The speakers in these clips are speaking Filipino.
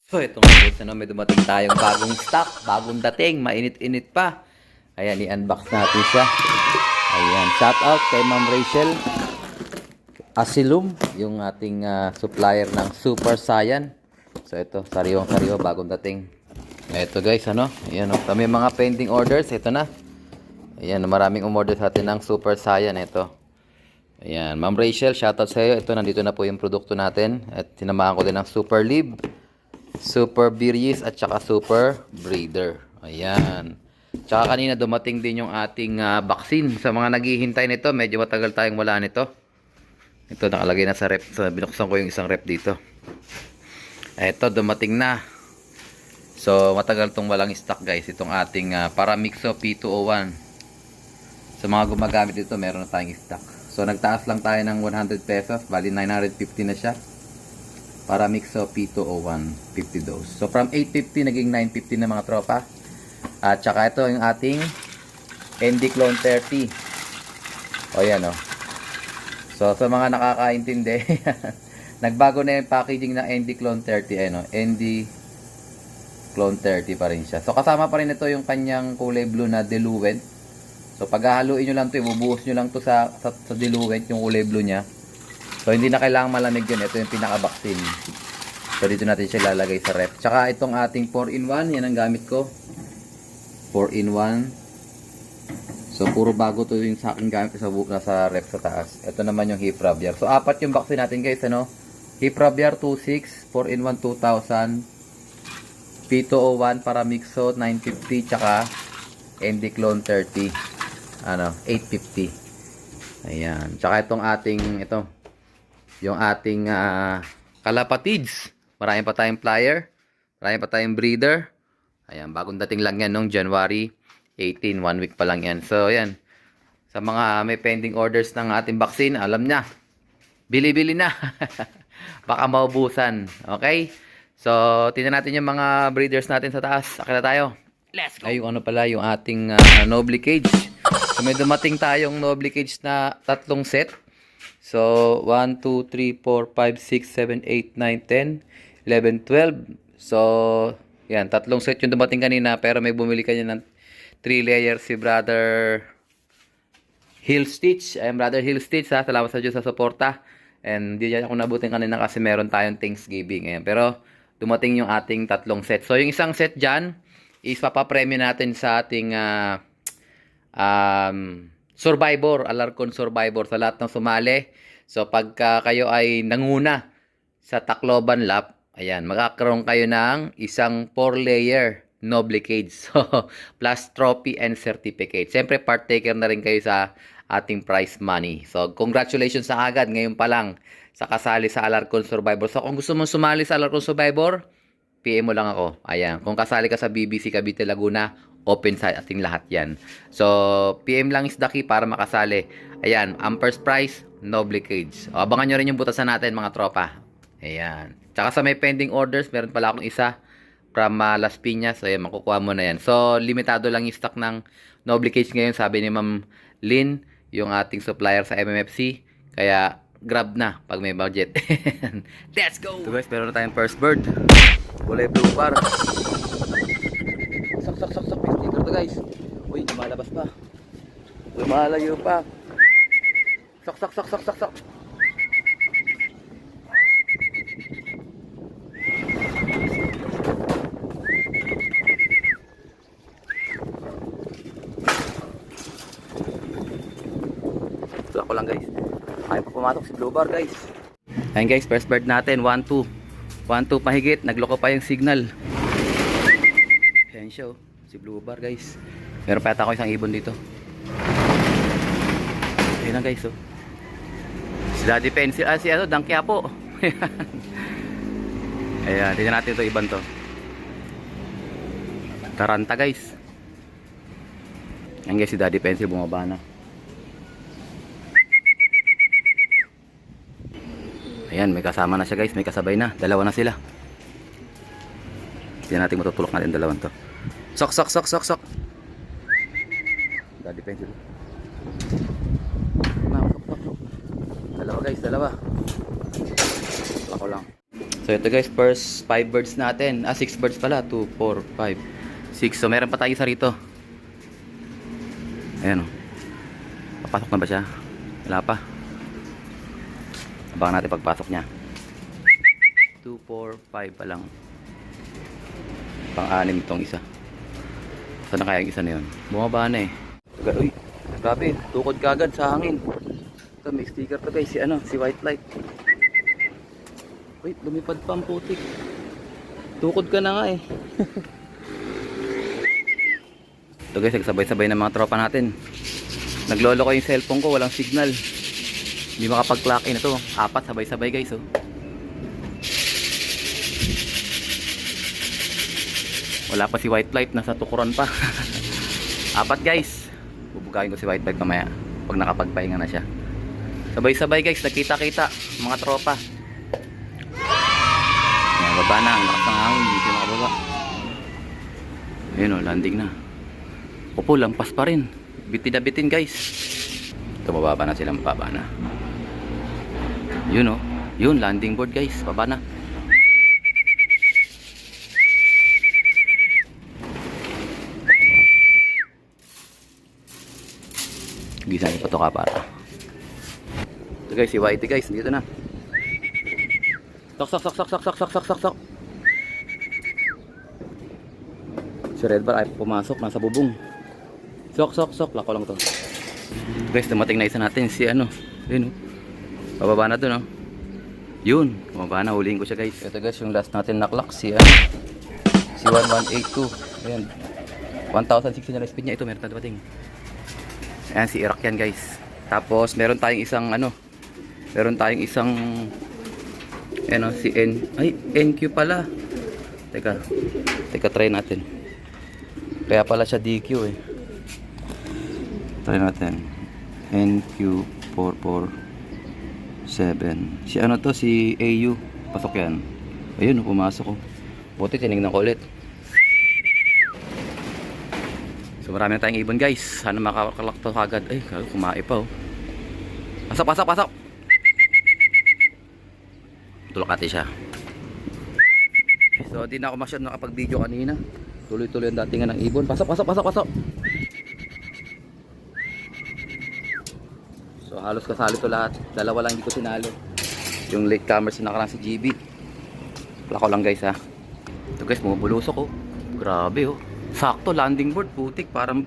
So ito nga guys, may dumating tayong bagong stock, bagong dating, mainit-init pa. Ayan, i-unbox natin siya. Ayan, shout out kay Ma'am Rachel Asilum, yung ating supplier ng Super Saiyan. So ito, sariwang-sariwa, bagong dating. Ito guys, ayan, may mga pending orders, ito na. Ayan, maraming umorder sa atin ng Super Saiyan, ito. Ayan, Ma'am Rachel, shout out sa iyo. Ito, nandito na po yung produkto natin. At sinamahan ko din ng Super Lib, Super Biris at saka Super Breeder. Ayan. Tsaka kanina dumating din yung ating vaccine. Sa mga naghihintay nito, medyo matagal tayong wala nito. Ito nakalagay na sa rep. So, binuksan ko yung isang rep dito. Ito dumating na. So matagal tong walang stock guys. Itong ating Paramixo P201. Sa mga gumagamit dito, meron na tayong stock. So nagtaas lang tayo ng 100 pesos. Bali 950 na siya. Paramixo P201 50 dose. So from 850 naging 950 na mga tropa. At saka ito yung ating ND Clone 30. O yan o. So sa mga nakakaintindi, nagbago na yung packaging ng ND Clone 30. Ayun o, ND Clone 30 pa rin siya. So kasama pa rin ito yung kanyang kulay blue na diluent. So paghahaluin nyo lang ito, ibubuhos nyo lang ito sa diluent, yung kulay blue nya. So hindi na kailangang malamig yun. Ito yung pinaka-vaccine. So dito natin siya ilalagay sa ref. Tsaka itong ating 4-in-1, yan ang gamit ko. 4-in-1. So puro bago to yung sa akin gamit sa ref sa taas. Ito naman yung Hipraviar. So apat yung vaccine natin guys, Hipraviar 26, 4-in-1 2000, P201 Paramixo 950, tsaka ND Clone 30 850. Ayan. Tsaka itong ating yung ating kalapatids. Marami pa tayong flyer. Marami pa tayong breeder. Ayan, bagong dating lang yan nung January 18. 1 week pa lang yan. So, ayan. Sa mga may pending orders ng ating vaccine, alam niya. Bili-bili na. Baka maubusan. Okay? So, tingnan natin yung mga breeders natin sa taas. Akala tayo. Let's go! Ay, yung pala, yung ating Noble Cage. So, may dumating tayong Noble Cage na tatlong set. So, 1, 2, 3, 4, 5, 6, 7, 8, 9, 10, 11, 12. So, yan. Tatlong set yung dumating kanina. Pero may bumili kanya ng 3 layers si Brother Hill Stitch. Ayan, Brother Hill Stitch, ha. Salamat sa Diyos sa suporta. And hindi ako nabutin kanina kasi meron tayong Thanksgiving. Ayan. Pero, dumating yung ating tatlong set. So, yung isang set dyan is papapremyo natin sa ating Survivor, Alarcon Survivor sa lahat ng sumali. So pagka kayo ay nanguna sa Tacloban Lap, ayan, magkakaroon kayo ng isang 4-layer Noble Cage. So plus trophy and certificate. Siyempre partaker na rin kayo sa ating prize money. So congratulations sa agad ngayon pa lang sa kasali sa Alarcon Survivor. So kung gusto mong sumali sa Alarcon Survivor, PM mo lang ako. Ayan, kung kasali ka sa BBC Cavite Laguna, open sa ating lahat yan. So, PM lang is the key para makasali. Ayan, ang first prize, Noble Cage. O, abangan nyo rin yung butasan natin mga tropa. Ayan. Tsaka sa may pending orders, meron pala akong isa from Las Piñas. So, ayan, makukuha mo na yan. So, limitado lang yung stock ng Noble Cage ngayon. Sabi ni Ma'am Lynn, yung ating supplier sa MMFC. Kaya, grab na pag may budget. Let's go! So guys, meron na tayong first bird. Kulay blue bar. Sak. May sticker to guys. Uy, lumalabas pa. Lumalayo pa. Sak. Ito ako lang guys. Ayaw pa pumatok si blue bar guys. Ayan guys, first bird natin. 1-2. 1-2 pahigit. Nagloko pa yung signal. Ayan siya oh. Si blue bar guys. Meron pa yata ako isang ibon dito. Ayan lang guys oh. Si Daddy Pencil. Si Dangkya po. Ayan. Tignan natin ito iban to. Taranta guys. Ayan guys, si Daddy Pencil bumaba na. Ayan, may kasama na siya guys. May kasabay na. Dalawa na sila. Tignan natin matutulok natin dalawang to. Sok. Daddy Pencil. Sok. Dalawa guys, dalawa. Ako lang. So ito guys, first 5 birds natin. 6 birds pala. 2, 4, 5, 6. So meron pa tayo isa rito. Ayan o. Papasok na ba siya? Wala pa. Abangan natin pagpasok niya. 2, 4, 5 pa lang. Pang-anim itong isa. Saan na kaya yung isa na yun? Bumaba na eh. Uy, grabe. Tukod kagad sa hangin. Ito, may sticker to guys. Si white light. Wait, lumipad pa ang putik. Tukod ka na nga eh. Ito guys, nagsabay-sabay ng mga tropa natin. Naglolo ko yung cellphone ko, walang signal. Hindi makapag-clock in ito. 4 sabay-sabay guys oh. Wala pa si white light, nasa tukuran pa. 4 guys. Bubugawin ko si white light mamaya pag nakapagpahinga na siya. Sabay-sabay guys, nakita-kita mga tropa. Yan, baba na, ang lakas ng hangin, hindi siya makababa. Ayun o, landing na. Opo, lampas pa rin. Bitin na bitin guys. Ito, mababa na sila, mababa na. Yun o, yun, landing board guys, baba na. Gisa niyo pa ito ka para. Ito guys, si Whitey guys, dito na. Sok. Si Red Bar ay pumasok, nasa bubong. Sok. Lako lang to. Guys, dumating na isa natin si Yun o. Bababa na to no. Yun, bumaba na, huliin ko siya guys. Ito guys, yung last natin naklak si 1182. Ayan. 1,060 na speed niya ito, meron na dumating. Ayan, si Iraq yan guys. Tapos meron tayong isang si NQ pala. Teka, try natin. Kaya pala siya DQ eh. Try natin. NQ447. Si AU. Pasok yan. Ayun, pumasok ko. Buti tinignan ko ulit. So marami na tayong ibon guys. Sana makakalakto agad. Ay, kumain pa oh. Pasok. Tulak natin siya. So di na ako masyado nakapag-video kanina. Tuloy-tuloy ang datingan ng ibon. Pasok. So halos kasali to lahat. Dalawa lang hindi ko sinalo. Yung late comers na nakarang si GB. Lako lang guys ha. Ito guys, bumubulusok oh. Grabe oh. Sakto, landing board, putik, parang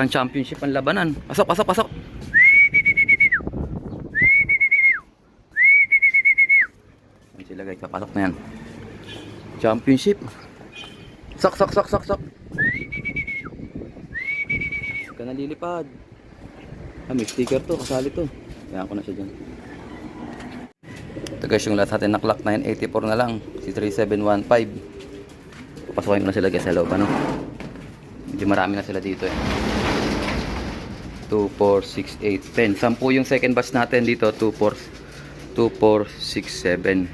championship ang labanan. Pasok. Ayan sila guys, papasok na yan. Championship. Sak. Ka nalilipad. May sticker to, kasali to. Kaya ko na siya dyan. Ito guys, yung last natin na clock 984 na lang. Si 3715. Papasokin ko na sila guys sa loob Medyo marami na sila dito eh. 2, 4, 6, 8, 10. 10 yung second batch natin dito. 2, 4, 6, 7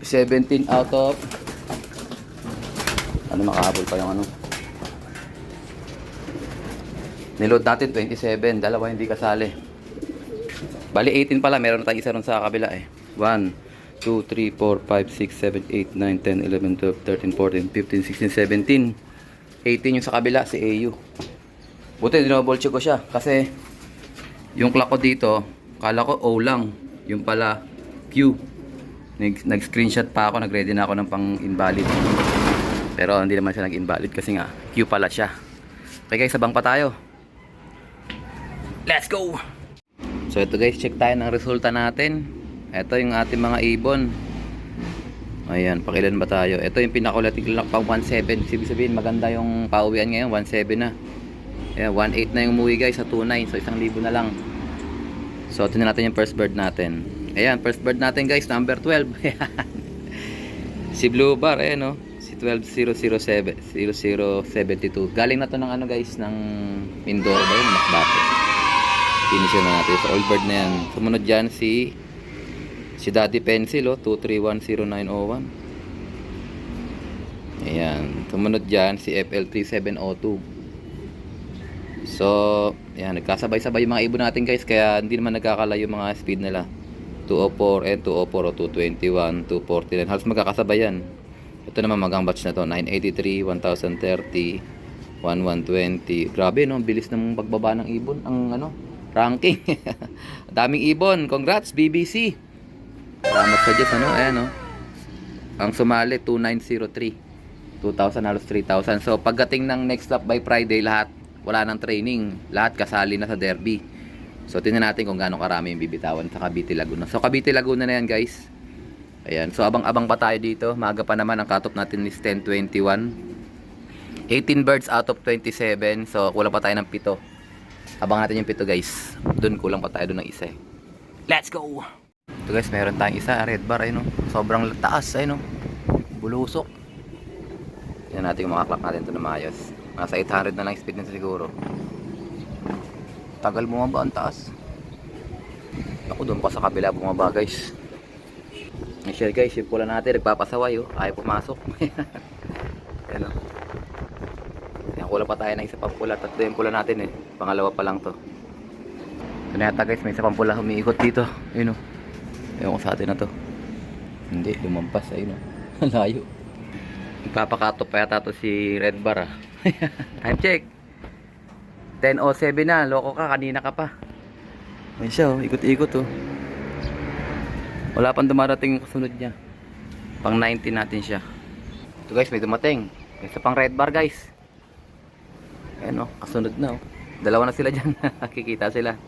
17 out of makahabol pa yung niload natin 27. Dalawa hindi kasali. Bali 18 pala. Meron na tayong isa ron sa kabila eh. 1, 2, 3, 4, 5, 6, 7, 8, 9, 10, 11, 12, 13, 14, 15, 16, 17 18 yung sa kabila, si AU. Buti, dinouble check ko siya. Kasi, yung clock ko dito, kala ko O lang. Yung pala, Q. Nag-screenshot pa ako, nag-ready na ako ng pang-invalid. Pero, hindi naman siya nag-invalid kasi nga, Q pala siya. Okay guys, sabang pa tayo. Let's go! So, ito guys, check tayo ng resulta natin. Ito yung ating mga ibon. Ayan, pakilan ba tayo? Ito yung pinakulating clock pang 1.7. Ibig sabihin maganda yung pauwian ngayon, 1.7 na. Ayan, 1.8 na yung umuwi guys sa 2.9. So 1,000 na lang. So tingnan natin yung first bird natin. Ayan, first bird natin guys, number 12. Si Blue Bar, ayan no. Si 12007 0072. Galing na to ng guys, ng indoor ba yun? Masbate. Finish na natin. So all bird na yan. Sumunod dyan si Daddy Pencil 2310901. Ayan, sumunod dyan si FL3702. So, ayan, nagkasabay-sabay yung mga ibon natin guys, kaya hindi naman nagkakalayo yung mga speed nila. 204 and 204 o 221, 249. Halos magkakasabay yan. Ito naman magang batch na to. 983, 1030, 1120. Grabe no, bilis ng pagbaba ng ibon. Ang ano, ranking. Daming ibon. Congrats BBC. Salamat sa Diyos ano. Ayan no. Ang sumali 2903. 2,000 halos 3,000. So pagdating ng next lap by Friday, lahat wala nang training. Lahat kasali na sa derby. So tingnan natin kung gaano karami yung bibitawan sa Cavite Laguna. So Cavite Laguna na yan guys. Ayan. So abang-abang pa tayo dito. Maaga pa naman. Ang cut-off natin is 10:21. 18 birds out of 27. So kulang pa tayo ng 7. Abang natin yung 7 guys. Doon kulang pa tayo doon ng isa eh. Let's go! Ito guys, meron tayong isa. Red bar ay no. Sobrang taas ay no. Bulusok. Tingnan natin kung makaklak natin ito na maayos. Nasa 800 na lang speed nito siguro. Tagal bumaba ang taas. Ako doon pa sa kabila bumaba guys. May share guys, yung pula natin nagpapasaway oh. Ayaw pumasok. Ayan oh. Yan, kulang pa tayo ng isa pang pula. Tatlo yung pula natin eh. Pangalawa pa lang to. Ito na yata guys, may isa pang pula humiikot dito. Ayun oh. Ewan ko sa atin na to. Hindi, lumampas. Ayun oh. Layo. Nagpapakatop pa yata to si Red Bar ah. Time check 10:07 na. Loko ka, kanina ka pa. Ayun siya oh, ikot-ikot oh. Wala pang dumarating yung kasunod niya. Pang 90 natin siya. Ito guys, may dumating. Isa pang Red Bar guys. Ayun oh, kasunod na oh. Dalawa na sila dyan. Kikita sila.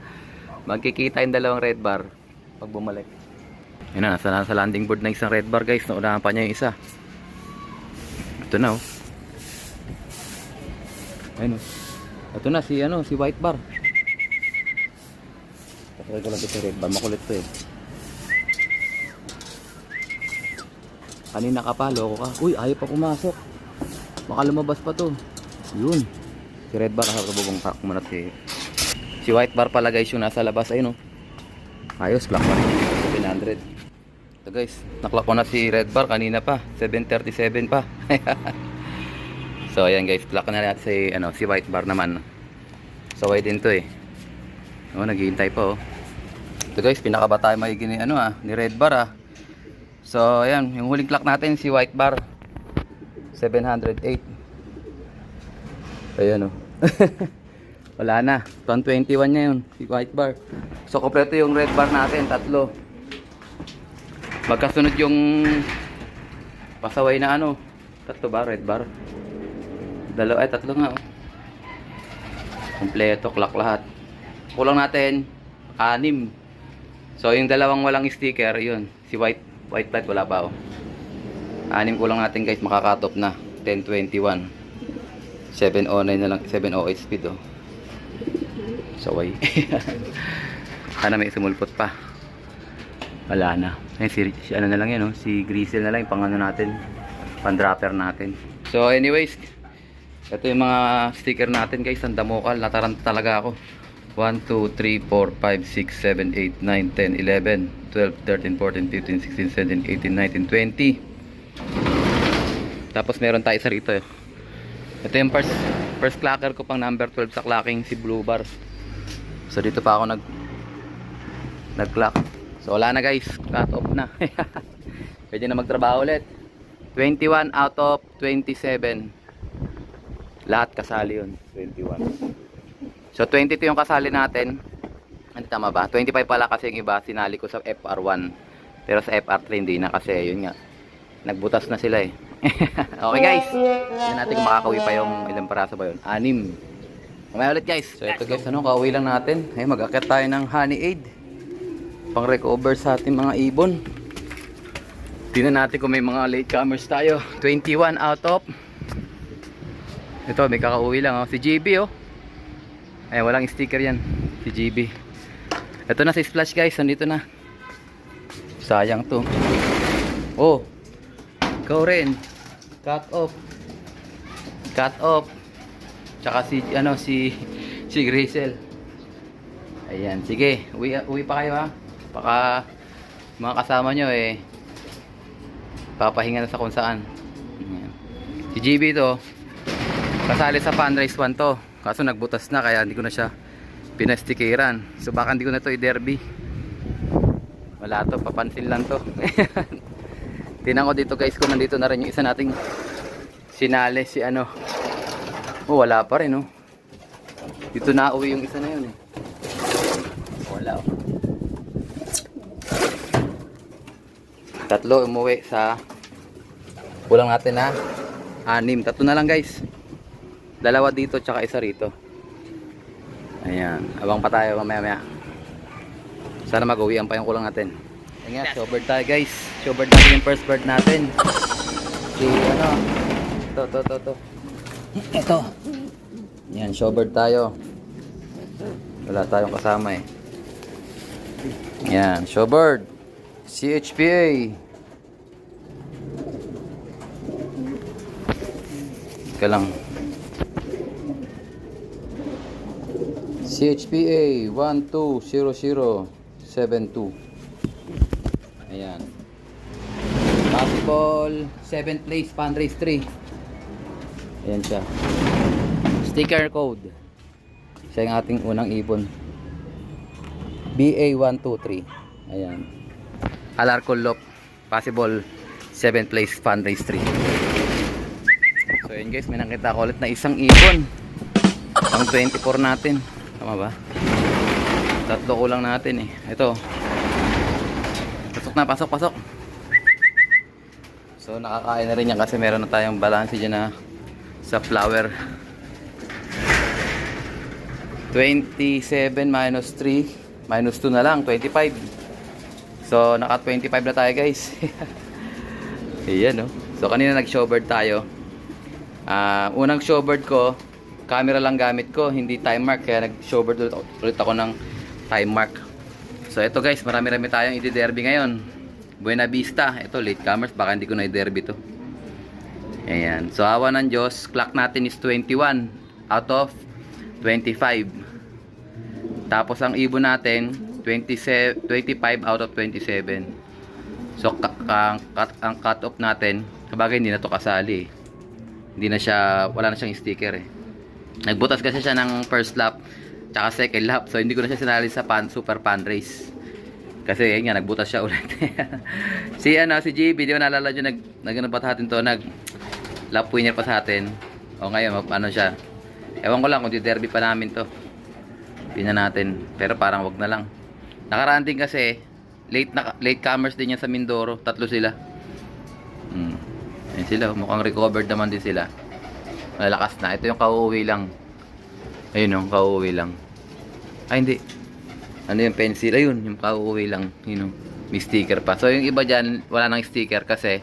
Magkikita yung dalawang Red Bar pag bumalik. Ayun na, nasa landing board na isang Red Bar guys. Naunahan pa niya yung isa. Ito na oh. Ayun oh. Ito na si ano, si White Bar. Patry ko lang ito si Red Bar, makulit to eh. Kanina ka pa, loko ka. Uy, ayaw pa pumasok. Baka lumabas pa to. Yun. Si Red Bar, nakakabubong pack muna si White Bar pala guys yung nasa labas. Ayun oh. Ayos, clock pa rin. 700. Ito guys, naklak ko na si Red Bar kanina pa. 737 pa. So ayan guys, clock na natin si, ano, si White Bar naman. So wait din to eh. Oh, naghihintay pa oh. Ito guys, pinakaba tayo magiging ni, ano, ni Red Bar ah. So ayan, yung huling clock natin si White Bar 708. Ayan oh. Wala na, 121 niya yun si White Bar. So kompleto yung Red Bar natin, tatlo. Magkasunod yung pasaway na ano. Tatlo ba, Red Bar? Dalawa, ay tatlo nga oh. Kompleto, clock lahat. Kulang natin 6. So yung dalawang walang sticker, yun. Si White Light wala pa oh. 6 kulang natin guys, makakatop na 1021. 709 na lang, 708 speed oh. So ay. Sana may sumulpot pa. Wala na. Ay, si ano na lang yan oh, si Grizzle na lang yung pang ano natin, pang dropper natin. So anyways, ito yung mga sticker natin guys, ang damokal, nataranta talaga ako. 1, 2, 3, 4, 5, 6, 7, 8, 9, 10, 11, 12, 13, 14, 15, 16, 17, 18, 19, 20. Tapos meron tayo isa rito eh. Ito yung first clacker ko pang number 12 sa clacking, si Blue Bar. So dito pa ako nag-clock. So wala na guys, cut off na. Pwede na magtrabaho ulit. 21 out of 27. Lahat kasali yun, 21. So 22 yung kasali natin. Ano tama ba? 25 pala kasi yung iba sinali ko sa FR1. Pero sa FR3 hindi na kasi yun nga. Nagbutas na sila eh. Okay guys. Yan natin kung makakauwi pa yung ilang paraso ba yun? 6. Kumaya ulit guys. So ito guys, ano, kauwi lang natin. Ay, mag-akit tayo ng honey aid. Pang recover sa ating mga ibon. Tingnan natin kung may mga latecomers tayo. 21 out of. Ito, may kakauwi lang oh. Si GB oh. Ay, walang sticker yan. Si GB. Ito na si Splash guys. Nandito na. Sayang to. Oh. Ikaw rin. Cut off. Cut off. Tsaka si, ano, si Grizzle. Ayan. Sige. Uwi pa kayo ha. Baka mga kasama nyo eh. Papahinga na sa kung saan. Ayan. Si GB to. Kasali sa fundraise 1 to. Kaso nagbutas na kaya hindi ko na siya pinastikeran. So baka hindi ko na to i-derby. Wala to, papansin lang to. Tingnan ko dito guys kung nandito na rin yung isa nating sinale si ano. Oh, wala pa rin oh. Dito na uwi yung isa na yun eh. Wala oh. Tatlo umuwi sa kulang natin na 6. Tatlo na lang guys. Dalawa dito tsaka isa rito. Ayan, abang pa tayo mamaya-maya. Sana mag-uwian pa yung kulang natin. Ayan, showbird tayo guys. Showbird natin yung first bird natin. Si ano, to. Ito. Ayan, showbird tayo. Wala tayong kasama eh. Ayan, showbird. CHPA. Ika lang. CHPA 120072. Ayan. Possible 7th place fundraise 3. Ayan siya. Sticker code. Siya yung ating unang ibon. BA123. Ayan. Alarcol Loop. Possible 7th place fundraise 3. So yun guys, may nakita ko ulit na isang ibon. Ang 24 natin. Tama ba? Tatlo kulang natin eh. Ito. Pasok. So nakakain na rin yan kasi meron na tayong balance dyan na sa flower. 27 minus 3 minus 2 na lang, 25. So naka 25 na tayo guys. Ayan no. So kanina nag showbird tayo. Unang showbird ko, camera lang gamit ko, hindi time mark, kaya nag showbird ulit ako ng time mark. So ito guys, marami-rami tayong i-derby ngayon. Buena Vista, ito late comers, baka hindi ko na i-derby to. Ayan, so awa ng Diyos, clock natin is 21 out of 25. Tapos ang ibon natin 25 out of 27. So ang cut off natin, sabagay hindi na to kasali. Hindi na siya, wala na siyang sticker eh. Nagbutas kasi siya ng first lap tsaka second lap, so hindi ko na siya sinali sa super fan race kasi yun nga, nagbutas siya ulit. si GB, di ba naalala nyo, nag pa sa atin to, nag lap winner pa sa atin. O ngayon, ano siya, ewan ko lang kung di-derby pa namin to, pinan natin, pero parang wag na lang. Nakaraan din kasi late comers din yan sa Mindoro, tatlo sila. Ayun sila, mukhang recovered naman din sila, malakas na. Ito yung kauuwi lang. Ayun yung kauuwi lang. Ay hindi, ano yung pencil, ayun yung kauuwi lang, yun, may sticker pa. So yung iba dyan wala nang sticker kasi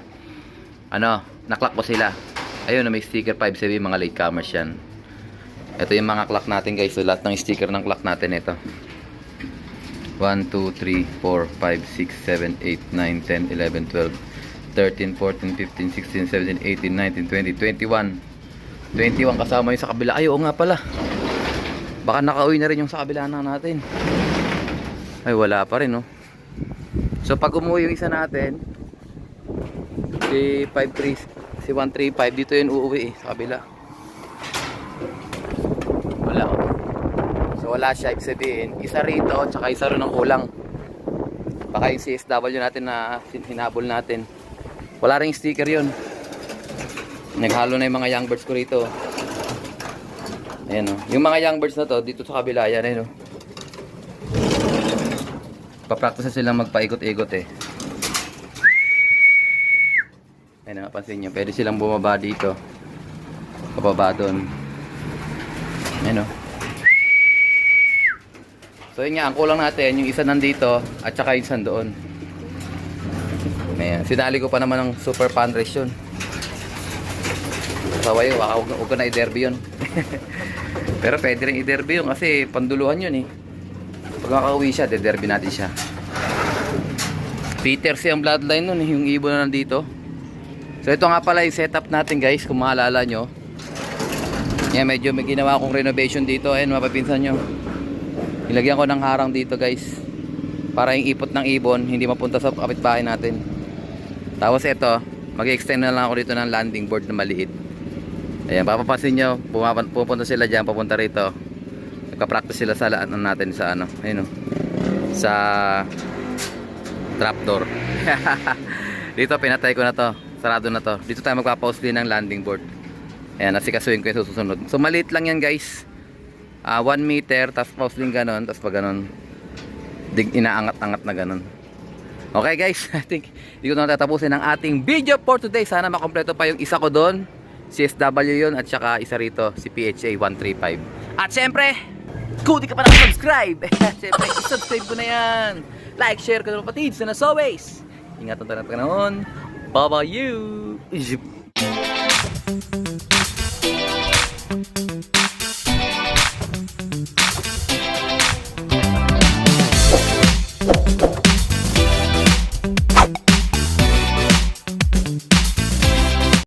ano, naklock ko sila. Ayun, may sticker 5, sabi mga late comers yan. Ito yung mga clock natin guys. So lahat ng sticker ng clock natin ito. 1, 2, 3, 4, 5, 6, 7, 8, 9, 10, 11, 12, 13, 14, 15, 16, 17, 18, 19, 20, 21 kasama yung sa kabila. Ay, oo nga pala, baka nakauwi na rin yung sa kabila na natin. Ay, wala pa rin, no? So, pag umuwi yung isa natin, si 135, dito yun uuwi sa kabila. Wala, oh. So, wala siya. Ibig sabihin, isa rito, tsaka isa rin ang kulang. Baka yung CSW natin na hinabol natin, wala rin sticker yun. Naghalo na yung mga young birds ko rito. Ayan o. Yung mga young birds na to, dito sa kabila, yan eh no. Papractice silang magpaikot-ikot eh. Ayan, napansin nyo. Pwede silang bumaba dito. Pababa doon. Ayan o. So yun nga, ang kulang natin, yung isa nandito, at saka yung isa doon. Ayan. Sinali ko pa naman ng super fan race yun. Sawa yun, huwag ko na i-derby yun. Pero pwede rin i-derby yun kasi panduluhan yun eh. Pag makauwi siya, de-derby natin siya. Peter C ang bloodline nun eh, yung ibon na nandito. So ito nga pala yung setup natin guys, kung maalala nyo. Yan, medyo may ginawa akong renovation dito. Ayan, mapapinsan nyo. Ilagyan ko ng harang dito guys, para yung ipot ng ibon hindi mapunta sa kapitbahay natin. Tapos ito, mag-extend na lang ako dito ng landing board na maliit. Ayan, papapansin nyo, pupunta sila dyan, papunta rito. Nagpa-practice sila sa laan natin sa ano, ayun o, sa trapdoor. Dito pinatay ko na to. Sarado na to. Dito tayo magpapaus din ng landing board. Ayan, nasikasuhin ko yung susunod. So maliit lang yan guys. 1 meter, tapos pause din ganon, tapos pag ganon, inaangat-angat na ganon. Okay guys, I think hindi ko na tatapusin ang ating video for today. Sana makompleto pa yung isa ko doon, CSW yun, at saka isa rito, si PHA 135. At syempre, kung di ka pa nakasubscribe, syempre, isubscribe ko na yan. Like, share, ka kapatids, and as always, ingatan tayo natin noon. Bye-bye you!